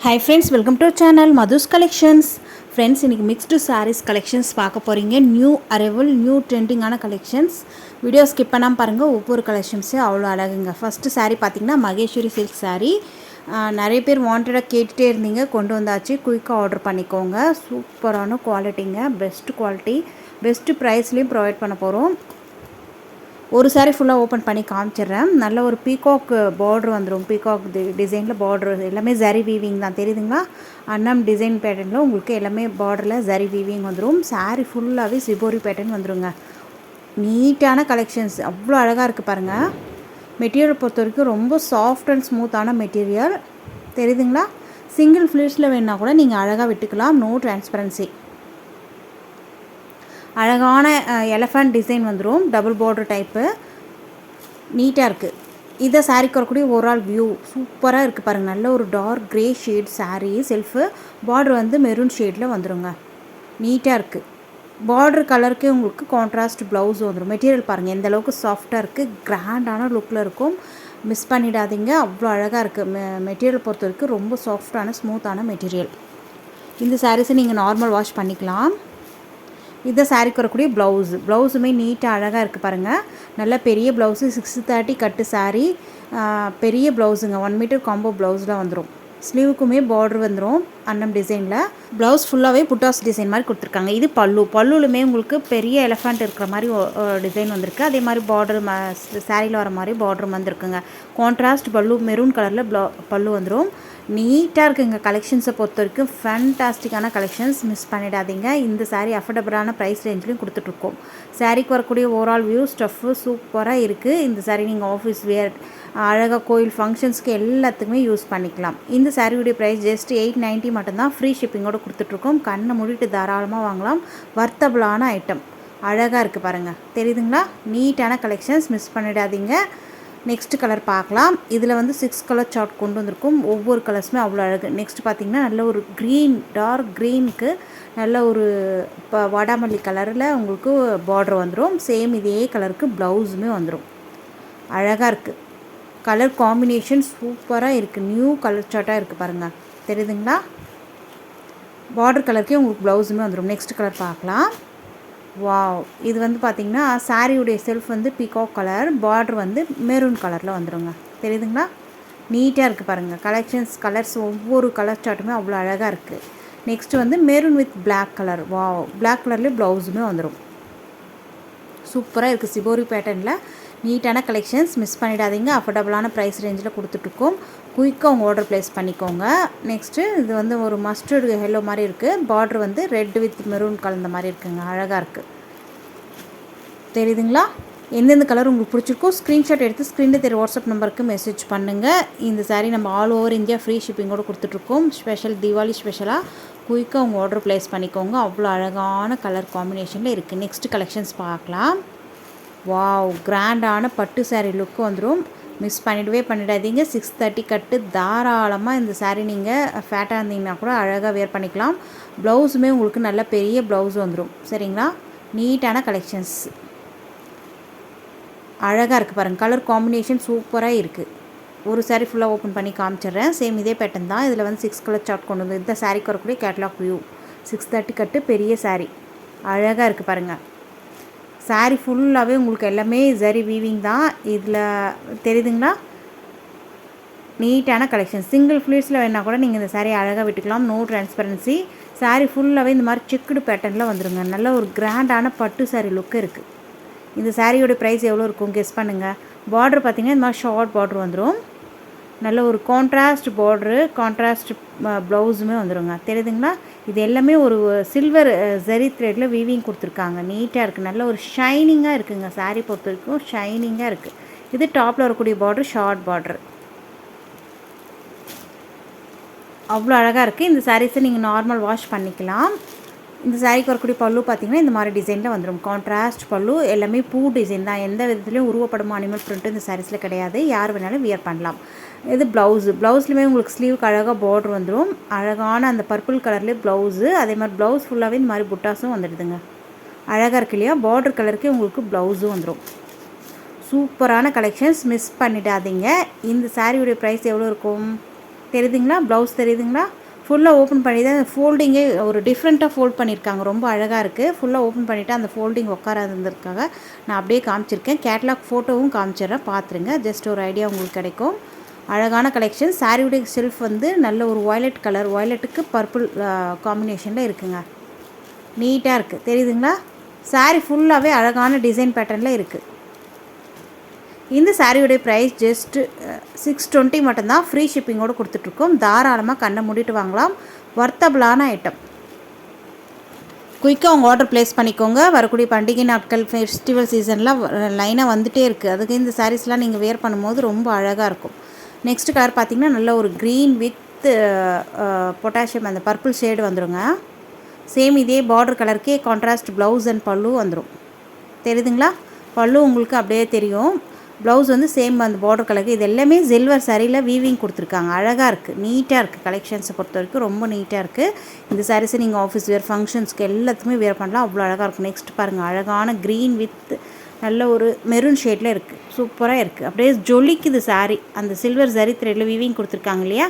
Hi friends, welcome to our channel Madhu's Collections. Friends, இன்னைக்கு mixed sarees collections பார்க்க போறீங்க. New arrival, new ட்ரெண்டிங்கான collections. Video skip பண்ணாமல் பாருங்கள். ஒவ்வொரு கலெக்ஷன்ஸும் அவ்வளோ அழகுங்க. ஃபஸ்ட்டு saree பார்த்தீங்கன்னா மகேஸ்வரி சில்க் saree. நிறைய பேர் வாண்டடாக கேட்டுகிட்டே இருந்தீங்க, கொண்டு வந்தாச்சு. குயிக்காக ஆர்டர் பண்ணிக்கோங்க. சூப்பரான குவாலிட்டிங்க, பெஸ்ட் குவாலிட்டி, பெஸ்ட்டு ப்ரைஸ்லேயும் ப்ரொவைட் பண்ண போகிறோம். ஒரு சாரீ ஃபுல்லாக ஓப்பன் பண்ணி காமிச்சிடுறேன். நல்ல ஒரு பீகாக் பார்டர் வந்துடும். பீகாக் டிசைனில் பார்டர் எல்லாமே ஜரி வீவிங் தான், தெரியுதுங்களா? அன்னம் டிசைன் பேட்டர்னில் உங்களுக்கு எல்லாமே பார்டரில் ஜரி வீவிங் வந்துடும். சாரீ ஃபுல்லாகவே சிபோரி பேட்டர்ன் வந்துடுங்க. நீட்டான கலெக்ஷன்ஸ், அவ்வளோ அழகாக இருக்குது பாருங்கள். மெட்டீரியல் பொறுத்த வரைக்கும் ரொம்ப சாஃப்ட் அண்ட் ஸ்மூத்தான மெட்டீரியல், தெரியுதுங்களா? சிங்கிள் ஃப்ளீட்ஸில் வேணால் கூட நீங்கள் அழகாக விட்டுக்கலாம். No transparency. அழகான எலஃபண்ட் டிசைன் வந்துடும். டபுள் பார்டர் டைப்பு, நீட்டாக இருக்குது. இதை சாரீக்கு வரக்கூடிய ஓவரால் வியூ சூப்பராக இருக்குது பாருங்கள். நல்ல ஒரு dark grey shade sari. Self border வந்து மெரூன் ஷேடில் வந்துடுங்க. நீட்டாக இருக்குது. பார்டர் கலருக்கே உங்களுக்கு கான்ட்ராஸ்ட் ப்ளவுஸ் வந்துடும். மெட்டீரியல் பாருங்கள் எந்த அளவுக்கு சாஃப்டாக இருக்குது, கிராண்டான லுக்கில் இருக்கும். மிஸ் பண்ணிடாதீங்க, அவ்வளோ அழகாக இருக்குது. மெட்டீரியல் பொறுத்த வரைக்கும் ரொம்ப சாஃப்டான ஸ்மூத்தான மெட்டீரியல். இந்த சாரீஸை நீங்கள் நார்மல் வாஷ் பண்ணிக்கலாம். இதை சாரீக்கு வரக்கூடிய ப்ளவுஸுமே நீட்டாக அழகாக இருக்குது பாருங்கள். நல்ல பெரிய ப்ளவுஸு, 630 கட்டு சாரீ, பெரிய ப்ளவுஸுங்க. 1 மீட்டர் காம்போ ப்ளவுஸில் வந்துடும். ஸ்லீவுக்குமே பார்டர் வந்துடும் அன்னம் டிசைனில். ப்ளவுஸ் ஃபுல்லாகவே புட்டாஸ் டிசைன் மாதிரி கொடுத்துருக்காங்க. இது பல்லுலுமே உங்களுக்கு பெரிய எலஃபண்ட் இருக்கிற மாதிரி டிசைன் வந்திருக்கு. அதே மாதிரி பார்டர் சாரியில் வர மாதிரி பார்டர் வந்துருக்குங்க. கான்ட்ராஸ்ட் பல்லு, மெரூன் கலரில் பல்லு வந்துடும். நீட்டாக இருக்குங்க. கலெக்ஷன்ஸை பொறுத்த வரைக்கும் ஃபேன்டாஸ்டிக்கான கலெக்ஷன்ஸ், மிஸ் பண்ணிடாதீங்க. இந்த சாரீ அஃபோர்டபுளான ப்ரைஸ் ரேஞ்சிலையும் கொடுத்துட்ருக்கோம். சாரீக்கு வரக்கூடிய ஓவரால் வியூ ஸ்டஃப்பு சூப்பராக இருக்குது. இந்த சாரீ நீங்கள் ஆஃபீஸ் வேர், அழகாக கோயில் ஃபங்க்ஷன்ஸ்க்கு எல்லாத்துக்குமே யூஸ் பண்ணிக்கலாம். இந்த சாரியுடைய ப்ரைஸ் ஜஸ்ட் 890 மட்டும்தான். ஃப்ரீ ஷிப்பிங்கோடு கொடுத்துட்ருக்கோம். கண்ணை மூடிட்டு தாராளமாக வாங்கலாம். வர்த்தபிளான ஐட்டம், அழகாக இருக்குது பாருங்கள், தெரியுதுங்களா? நீட்டான கலெக்ஷன்ஸ், மிஸ் பண்ணிடாதீங்க. நெக்ஸ்ட் கலர் பார்க்கலாம். இதில் வந்து 6 கலர் சார்ட் கொண்டு வந்திருக்கும். ஒவ்வொரு கலர்ஸுமே அவ்வளோ அழகு. நெக்ஸ்ட் பார்த்திங்கன்னா நல்ல ஒரு க்ரீன், டார்க் க்ரீனுக்கு நல்ல ஒரு வாடாமல்லி கலரில் உங்களுக்கு பார்டர் வந்துடும். சேம் இதே கலருக்கு ப்ளவுஸுமே வந்துடும். அழகாக இருக்குது. கலர் காம்பினேஷன் சூப்பராக இருக்குது. நியூ கலர் சார்ட்டாக இருக்குது பாருங்கள், தெரியுதுங்களா? பார்டர் கலருக்கே உங்களுக்கு ப்ளவுஸுமே வந்துடும். நெக்ஸ்ட் கலர் பார்க்கலாம். வாவ், இது வந்து பார்த்திங்கன்னா சாரியுடைய செல்ஃப் வந்து பீகாக் கலர், பார்டர் வந்து மெரூன் கலரில் வந்துடுங்க. தெரியுதுங்களா? நீட்டாக இருக்குது பாருங்கள். கலர்ஸ் ஒவ்வொரு கலர் சார்ட்டுமே அவ்வளோ அழகாக இருக்குது. நெக்ஸ்ட் வந்து maroon with black colour. Wow, black கலர்லேயே ப்ளவுஸுமே வந்துடும். சூப்பராக இருக்குது. சிபோரி பேட்டர்னில் நீட்டான கலெக்ஷன்ஸ், மிஸ் பண்ணிடாதீங்க. அஃபோர்டபுளான ப்ரைஸ் ரேஞ்சில் கொடுத்துட்ருக்கோம். குயிக்காக உங்கள் ஆர்டர் ப்ளேஸ் பண்ணிக்கோங்க. நெக்ஸ்ட்டு இது வந்து ஒரு மஸ்டர்டு எல்லோ மாதிரி இருக்குது. பார்டர் வந்து ரெட் வித் மெரூன் கலந்த மாதிரி இருக்குங்க. அழகாக இருக்குது, தெரியுதுங்களா? எந்தெந்த கலர் உங்களுக்கு பிடிச்சிருக்கோ ஸ்க்ரீன்ஷாட் எடுத்து ஸ்க்ரீனில் தெரிய வாட்ஸ்அப் நம்பருக்கு மெசேஜ் பண்ணுங்கள். இந்த சாரீ நம்ம ஆல் ஓவர் இந்தியா ஃப்ரீ ஷிப்பிங்கோடு கொடுத்துட்ருக்கோம். ஸ்பெஷல் தீபாவளி ஸ்பெஷலாக குயிக்காக உங்கள் ஆர்டர் ப்ளேஸ் பண்ணிக்கோங்க. அவ்வளோ அழகான கலர் காம்பினேஷனில் இருக்குது. நெக்ஸ்ட் கலெக்ஷன்ஸ் பார்க்கலாம். வாவ், கிராண்டான பட்டு சாரீ லுக்கு வந்துடும். மிஸ் பண்ணிடாதீங்க. 630 கட்டு, தாராளமாக இந்த சாரீ நீங்கள் ஃபேட்டாக இருந்தீங்கன்னா கூட அழகாக வேர் பண்ணிக்கலாம். ப்ளவுஸுமே உங்களுக்கு நல்ல பெரிய ப்ளவுஸ் வந்துடும். சரிங்களா? நீட்டான கலெக்ஷன்ஸ், அழகாக இருக்குது பாருங்கள். கலர் காம்பினேஷன் சூப்பராக இருக்குது. ஒரு சாரீ ஃபுல்லாக ஓப்பன் பண்ணி காமிச்சிடுறேன். சேம் இதே பேட்டர்ன் தான். இதில் வந்து 6 கலர் சார்ட் கொண்டு வந்து இந்த சாரீக்கு வரக்கூடிய கேட்லாக் வியூ. 630 கட்டு, பெரிய சாரீ, அழகாக இருக்குது பாருங்கள். சாரீ ஃபுல்லாகவே உங்களுக்கு எல்லாமே ஜரி வீவிங் தான். இதில் தெரியுதுங்களா? நீட்டான கலெக்ஷன். சிங்கிள் ஃப்ளீட்ஸில் வேணால் கூட நீங்கள் இந்த சாரீ அழகாக விட்டுக்கலாம். No transparency. சாரீ ஃபுல்லாகவே இந்த மாதிரி செக்குடு பேட்டர்னில் வந்துடுங்க. நல்ல ஒரு கிராண்டான பட்டு சாரீ லுக்கு இருக்குது. இந்த சாரியோட ப்ரைஸ் எவ்வளோ இருக்கும் கெஸ் பண்ணுங்கள். பார்டர் பார்த்திங்கன்னா இந்த மாதிரி ஷார்ட் பார்டர் வந்துடும். நல்ல ஒரு கான்ட்ராஸ்ட் பார்டரு, கான்ட்ராஸ்ட் ப்ளவுஸுமே வந்துடுங்க. தெரியுதுங்களா? இது எல்லாமே ஒரு சில்வர் ஜரி த்ரெட்டில் வீவிங் கொடுத்துருக்காங்க. நீட்டாக இருக்குது. நல்ல ஒரு ஷைனிங்காக இருக்குதுங்க. சாரீ பொறுத்த வரைக்கும் ஷைனிங்காக இருக்குது. இது டாப்பில் வரக்கூடிய பார்டர் ஷார்ட் பார்டர், அவ்வளோ அழகாக இருக்குது. இந்த சாரீஸை நீங்கள் நார்மல் வாஷ் பண்ணிக்கலாம். இந்த சாரீக்கு வரக்கூடிய பல்லு பார்த்திங்கன்னா இந்த மாதிரி டிசைனில் வந்துடும். கான்ட்ராஸ்ட் பல்லு, எல்லாமே பூ டிசைன் தான். எந்த விதத்துலையும் உருவப்படமும் அனிமல் பிரிண்ட்டு இந்த சாரீஸில் கிடையாது. யார் வேணாலும் வியர் பண்ணலாம். இது ப்ளவுஸ்லையுமே உங்களுக்கு ஸ்லீவுக்கு அழகாக பார்டர் வந்துடும். அழகான அந்த பர்பிள் கலர்லேயே ப்ளவுஸு. அதே மாதிரி ப்ளவுஸ் ஃபுல்லாகவே இந்த மாதிரி புட்டாஸும் வந்துடுதுங்க. அழகாக இருக்கு இல்லையா? பார்டர் கலருக்கு உங்களுக்கு ப்ளவுஸும் வந்துடும். சூப்பரான கலெக்ஷன்ஸ், மிஸ் பண்ணிடாதீங்க. இந்த சாரியுடைய ப்ரைஸ் எவ்வளோ இருக்கும்? தெரியுதுங்களா? ப்ளவுஸ் தெரியுதுங்களா? ஃபுல்லாக ஓப்பன் பண்ணி தான் ஃபோல்டிங்கே ஒரு டிஃப்ரெண்ட்டாக ஃபோல்ட் பண்ணியிருக்காங்க. ரொம்ப அழகாக இருக்குது. ஃபுல்லாக ஓப்பன் பண்ணிவிட்டு அந்த ஃபோல்டிங் உட்காராதுன்றதுக்காக நான் அப்படியே காமிச்சிருக்கேன். கேட்லாக் ஃபோட்டோவும் காமிச்சிடுறேன், பார்த்துருங்க. ஜஸ்ட் ஒரு ஐடியா உங்களுக்கு கிடைக்கும். அழகான கலெக்ஷன். சாரியுடைய செல்ஃப் வந்து நல்ல ஒரு வயலட் கலர், வயலட்டுக்கு பர்பிள் காம்பினேஷனில் இருக்குங்க. நீட்டாக இருக்குது, தெரியுதுங்களா? சாரீ ஃபுல்லாகவே அழகான டிசைன் பேட்டர்னில் இருக்குது. இந்த சாரியுடைய ப்ரைஸ் ஜஸ்ட்டு 620 மட்டும்தான். ஃப்ரீ ஷிப்பிங்கோடு கொடுத்துட்ருக்கோம். தாராளமாக கண்ணை மூடிட்டு வாங்கலாம். வர்த்தபிளான ஐட்டம். குயிக்காக உங்கள் ஆர்டர் ப்ளேஸ் பண்ணிக்கோங்க. வரக்கூடிய பண்டிகை நாட்கள், ஃபெஸ்டிவல் சீசன்லாம் லைனாக வந்துகிட்டே இருக்குது. அதுக்கு இந்த சாரீஸ்லாம் நீங்கள் வேர் பண்ணும்போது ரொம்ப அழகாக இருக்கும். நெக்ஸ்ட் கலர் பார்த்திங்கன்னா நல்ல ஒரு க்ரீன் வித் பொட்டாசியம் அந்த பர்பிள் ஷேடு வந்துடுங்க. சேம் இதே பார்டர் கலருக்கே கான்ட்ராஸ்ட் ப்ளவுஸ் அண்ட் பல்லு வந்துடும். தெரியுதுங்களா? பல்லு உங்களுக்கு அப்படியே தெரியும். ப்ளவுஸ் வந்து சேம் அந்த பார்டர் கலருக்கு. இது எல்லாமே சில்வர் சாரியில் வீவிங் கொடுத்துருக்காங்க. அழகாக இருக்குது, நீட்டாக இருக்குது. கலெக்ஷன்ஸை பொறுத்த வரைக்கும் ரொம்ப நீட்டாக இருக்குது. இந்த சாரீஸை நீங்கள் ஆஃபீஸ் வேர், ஃபங்க்ஷன்ஸ்க்கு எல்லாத்துக்குமே வேர் பண்ணலாம். அவ்வளோ அழகாக இருக்கும். நெக்ஸ்ட் பாருங்கள், அழகான க்ரீன் வித் நல்ல ஒரு மெரூன் ஷேடில் இருக்குது. சூப்பராக இருக்குது. அப்படியே ஜொலிக்குது சாரீ. அந்த சில்வர் ஜரி த்ரெட்டில் வீவிங் கொடுத்துருக்காங்க இல்லையா?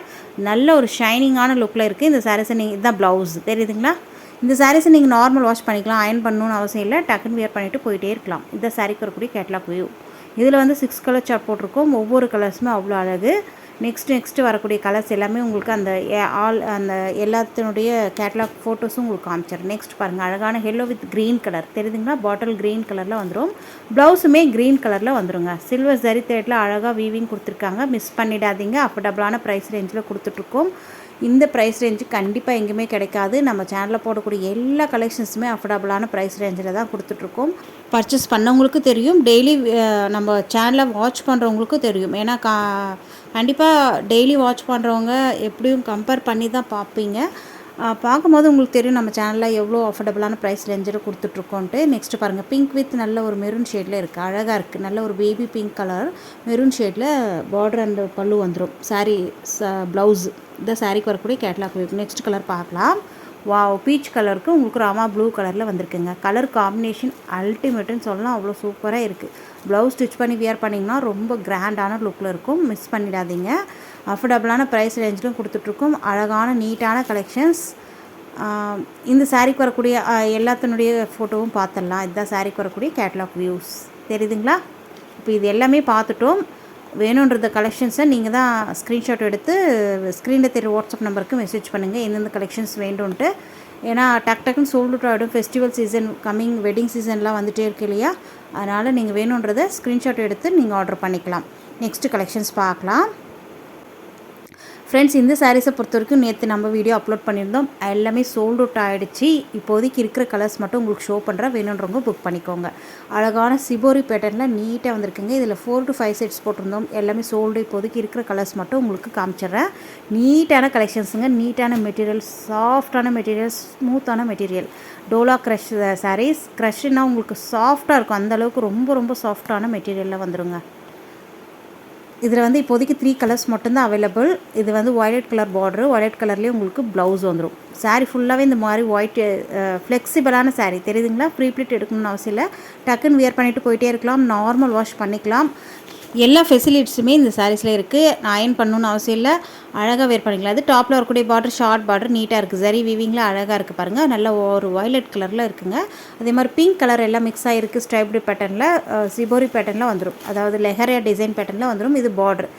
நல்ல ஒரு ஷைனிங்கான லுக்கில் இருக்குது. இந்த சாரீஸை நீங்கள் இதுதான் ப்ளவுஸ், தெரியுதுங்களா? இந்த சாரீஸை நீங்கள் நார்மல் வாஷ் பண்ணிக்கலாம். அயன் பண்ணணுன்னு அவசியம் இல்லை. டக்குன்னு வேர் பண்ணிவிட்டு போயிட்டே இருக்கலாம். இந்த சாரீக்கு வரக்கூடிய கேட்லாக் வியூ. இதில் வந்து 6 கலர் சார்ட் போட்டிருக்கோம். ஒவ்வொரு கலர்ஸுமே அவ்வளோ அழகு. நெக்ஸ்ட்டு வரக்கூடிய கலர்ஸ் எல்லாமே உங்களுக்கு அந்த அந்த எல்லாத்தினுடைய கேட்லாக் ஃபோட்டோஸும் உங்களுக்கு காமிச்சிடுறேன். நெக்ஸ்ட் பாருங்கள், அழகான எல்லோ வித் க்ரீன் கலர், தெரியுதுங்களா? பாட்டில் க்ரீன் கலரில் வந்துடும். ப்ளவுஸுமே க்ரீன் கலரில் வந்துடுங்க. சில்வர் ஜரி த்ரெட்டில் அழகாக வீவிங் கொடுத்துருக்காங்க. மிஸ் பண்ணிடாதீங்க. அஃபோர்டபுளான ப்ரைஸ் ரேஞ்சில் கொடுத்துட்ருக்கோம். இந்த ப்ரைஸ் ரேஞ்சு கண்டிப்பாக எங்கேயுமே கிடைக்காது. நம்ம சேனலில் போடக்கூடிய எல்லா கலெக்ஷன்ஸுமே அஃபோர்டபுளான ப்ரைஸ் ரேஞ்சில் தான் கொடுத்துட்ருக்கோம். பர்ச்சேஸ் பண்ணவங்களுக்கு தெரியும், டெய்லி நம்ம சேனலை வாட்ச் பண்ணுறவங்களுக்கும் தெரியும். ஏன்னா கண்டிப்பாக டெய்லி வாட்ச் பண்ணுறவங்க எப்படியும் கம்பேர் பண்ணி தான் பார்ப்பீங்க. பார்க்கும்போது உங்களுக்கு தெரியும் நம்ம சேனலில் எவ்வளோ அஃபோர்டபுளான ப்ரைஸ் ரேஞ்சில் கொடுத்துட்ருக்கோன்ட்டு. நெக்ஸ்ட்டு பாருங்கள், பிங்க் வித் நல்ல ஒரு மெரூன் ஷேடில் இருக்குது. அழகாக இருக்குது. நல்ல ஒரு பேபி பிங்க் கலர் மெரூன் ஷேடில் பார்டர் அண்ட் பல்லு வந்துடும். சாரீ ப்ளவுஸு இந்த சாரீக்கு வரக்கூடிய கேட்லாக். நெக்ஸ்ட் கலர் பார்க்கலாம். வாவ், பீச் கலருக்கு உங்களுக்கு ராமா ப்ளூ கலரில் வந்திருக்குங்க. கலர் காம்பினேஷன் அல்டிமேட்டுன்னு சொல்லலாம். அவ்வளோ சூப்பராக இருக்குது. ப்ளவுஸ் ஸ்டிச் பண்ணி வியர் பண்ணிங்கன்னா ரொம்ப கிராண்டான லுக்கில் இருக்கும். மிஸ் பண்ணிடாதீங்க. அஃபோர்டபுளான ப்ரைஸ் ரேஞ்சிலும் கொடுத்துட்ருக்கோம். அழகான நீட்டான கலெக்ஷன்ஸ். இந்த சாரீக்கு வரக்கூடிய எல்லாத்தினுடைய ஃபோட்டோவும் பார்த்துடலாம். இதுதான் சாரீக்கு வரக்கூடிய கேட்லாக் வியூஸ், தெரியுதுங்களா? இப்போ இது எல்லாமே பார்த்துட்டோம். வேணுன்றத கலெக்ஷன்ஸை நீங்கள் தான் ஸ்க்ரீன்ஷாட் எடுத்து ஸ்க்ரீனில் தெரியும் வாட்ஸ்அப் நம்பருக்கு மெசேஜ் பண்ணுங்கள் எந்தெந்த கலெக்ஷன்ஸ் வேண்டும்ன்ட்டு. ஏன்னா டக்குன்னு சோல்ட் அவுட் ஆகிடும். ஃபெஸ்டிவல் சீசன் கம்மிங், வெட்டிங் சீசன்லாம் வந்துகிட்டே இருக்கு இல்லையா? அதனால் நீங்கள் வேணுன்றதை ஸ்க்ரீன்ஷாட் எடுத்து நீங்கள் ஆர்டர் பண்ணிக்கலாம். நெக்ஸ்ட்டு கலெக்ஷன்ஸ் பார்க்கலாம். ஃப்ரெண்ட்ஸ், இந்த சாரீஸை பொறுத்த வரைக்கும் நேற்று நம்ம வீடியோ அப்லோட் பண்ணியிருந்தோம். எல்லாமே சோல்ட் அவுட் ஆகிடுச்சு. இப்போதைக்கு இருக்கிற கலர்ஸ் மட்டும் உங்களுக்கு ஷோ பண்ணுறேன். வேணுன்றவங்க புக் பண்ணிக்கோங்க. அழகான சிபோரி பேட்டர்னில் நீட்டாக வந்திருக்குங்க. இதில் 4 to 5 செட்ஸ் போட்டிருந்தோம். எல்லாமே சோல்டு. இப்போதைக்கு இருக்கிற கலர்ஸ் மட்டும் உங்களுக்கு காமிச்சிட்றேன். நீட்டான கலெக்ஷன்ஸுங்க. நீட்டான மெட்டீரியல், சாஃப்டான மெட்டீரியல், ஸ்மூத்தான மெட்டீரியல். டோலா க்ரஷ் சாரீஸ். க்ரஷ்னால் உங்களுக்கு சாஃப்டாக இருக்கும். அந்தளவுக்கு ரொம்ப ரொம்ப சாஃப்டான மெட்டீரியலில் வந்துடுங்க. இதில் வந்து இப்போதைக்கு 3 கலர்ஸ் மட்டும்தான் அவைலபிள். இது வந்து வயலட் கலர் பார்டரு, வயலட் கலர்லேயே உங்களுக்கு ப்ளவுஸ் வந்துடும். சாரீ ஃபுல்லாகவே இந்த மாதிரி ஒயிட் ஃப்ளெக்சிபிளான சாரீ, தெரியுதுங்களா? ப்ரீ ப்ளீட் எடுக்கணும்னு அவசியம் இல்லை. டக்குன்னு வியர் பண்ணிவிட்டு போயிட்டே இருக்கலாம். நார்மல் வாஷ் பண்ணிக்கலாம். எல்லா ஃபெசிலிட்டிஸுமே இந்த சாரீஸில் இருக்குது. நான் அயன் பண்ணணுன்னு அவசியம் இல்லை. அழகாக வேர் பண்ணிக்கலாம். அது டாப்பில் வரக்கூடிய பார்டர் ஷார்ட் பார்டர் நீட்டாக இருக்குது. சரி வீவிங்கில் அழகாக இருக்குது பாருங்கள். நல்ல ஒரு வயலட் கலரில் இருக்குங்க. அதே மாதிரி பிங்க் கலர் எல்லாம் மிக்ஸ் ஆகிருக்கு. ஸ்ட்ரைப்டு பேட்டர்னில், சிபோரி பேட்டர்னில் வந்துடும். அதாவது லெஹரியா டிசைன் பேட்டர்னில் வந்துடும். இது பார்டர்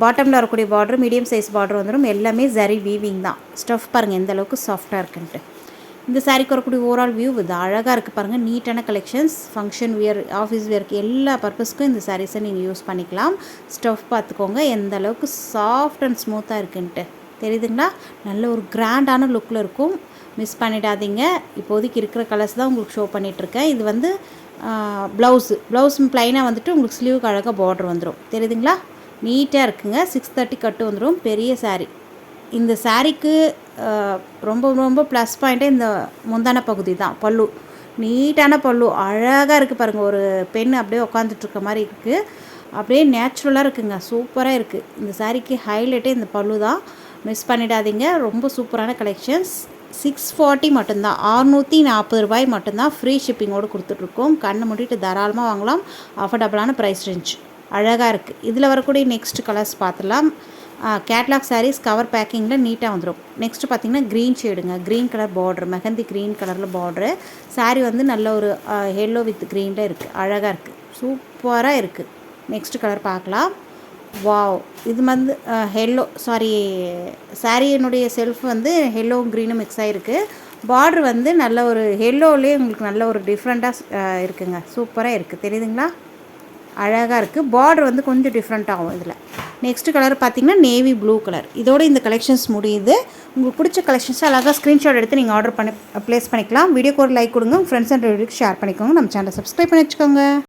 பாட்டமில் வரக்கூடிய பார்டர் மீடியம் சைஸ் பார்டர் வந்துடும். எல்லாமே சரி வீவிங் தான். ஸ்டஃப் பாருங்கள் எந்த அளவுக்கு சாஃப்டாக இருக்குன்ட்டு. இந்த சாரீக்கு வரக்கூடிய ஓவரால் வியூ இது அழகாக இருக்குது பாருங்கள். நீட்டான கலெக்ஷன்ஸ். ஃபங்க்ஷன் வியர், ஆஃபீஸ் வியருக்கு எல்லா பர்பஸ்க்கும் இந்த சாரீஸை நீங்கள் யூஸ் பண்ணிக்கலாம். ஸ்டஃப் பார்த்துக்கோங்க எந்த அளவுக்கு சாஃப்ட் அண்ட் ஸ்மூத்தாக இருக்குன்ட்டு, தெரியுதுங்களா? நல்ல ஒரு கிராண்டான லுக்கில் இருக்கும். மிஸ் பண்ணிடாதீங்க. இப்போதைக்கு இருக்கிற கலர்ஸ் தான் உங்களுக்கு ஷோ பண்ணிகிட்ருக்கேன். இது வந்து ப்ளவுஸ் ப்ளைனாக வந்துட்டு உங்களுக்கு ஸ்லீவுக்கு அழகாக பார்டர் வந்துடும். தெரியுதுங்களா? நீட்டாக இருக்குங்க. 630 கட்டு வந்துடும். பெரிய சாரீ. இந்த சாரீக்கு ரொம்ப ரொம்ப ப்ளஸ் பாயிண்ட்டே இந்த முந்தான பகுதி தான். பல்லு நீட்டான பல்லு அழகாக இருக்குது பாருங்கள். ஒரு பெண் அப்படியே உட்காந்துட்ருக்க மாதிரி இருக்குது. அப்படியே நேச்சுரலாக இருக்குங்க. சூப்பராக இருக்குது. இந்த சாரீக்கு ஹைலைட்டே இந்த பல்லு தான். மிஸ் பண்ணிடாதீங்க. ரொம்ப சூப்பரான கலெக்ஷன்ஸ். 640 மட்டும்தான். 640 ரூபாய் மட்டும்தான். ஃப்ரீ ஷிப்பிங்கோடு கொடுத்துட்ருக்கோம். கண்ணை மூடிட்டு தாராளமாக வாங்கலாம். அஃபோர்டபுளான ப்ரைஸ் ரேஞ்ச். அழகாக இருக்குது. இதில் வரக்கூடிய நெக்ஸ்ட் கலர்ஸ் பார்த்துலாம். கேட்லாக் சாரீஸ் கவர் பேக்கிங்கில் நீட்டாக வந்துடும். நெக்ஸ்ட்டு பார்த்திங்கன்னா க்ரீன் ஷேடுங்க, green colour border, mehndi green கலரில் பார்ட்ரு. சாரீ வந்து நல்ல ஒரு எல்லோ வித் க்ரீனில் இருக்குது, அழகாக இருக்குது, சூப்பராக இருக்குது. நெக்ஸ்ட்டு கலர் பார்க்கலாம். வாவ், இது வந்து சாரியினுடைய செல்ஃப் வந்து எல்லோ க்ரீனும் மிக்ஸ் ஆகிருக்கு. பார்ட்ரு வந்து நல்ல ஒரு எல்லோலேயே உங்களுக்கு நல்ல ஒரு டிஃப்ரெண்ட்டாக இருக்குங்க, சூப்பராக இருக்குது, தெரியுதுங்களா? அழகாக இருக்குது. பார்டர் வந்து கொஞ்சம் டிஃப்ரெண்ட் ஆகும் இதில். நெக்ஸ்ட்டு கலர் பார்த்திங்கன்னா நேவி ப்ளூ கலர். இதோடு இந்த கலெக்ஷன்ஸ் முடியுது. உங்களுக்கு பிடிச்ச கலெக்ஷன்ஸை அழகாக ஸ்க்ரீன்ஷாட் எடுத்து நீங்கள் ஆர்டர் ப்ளேஸ் பண்ணிக்கலாம். வீடியோக்கு ஒரு லைக் கொடுங்க, உங்கள் ஃப்ரெண்ட்ஸ் அண்ட் ரிலேட்டிவ்ஸ்க்கு ஷேர் பண்ணிக்கோங்க. நம்ம சேனலை சப்ஸ்கிரைப் பண்ணி வச்சுக்கோங்க.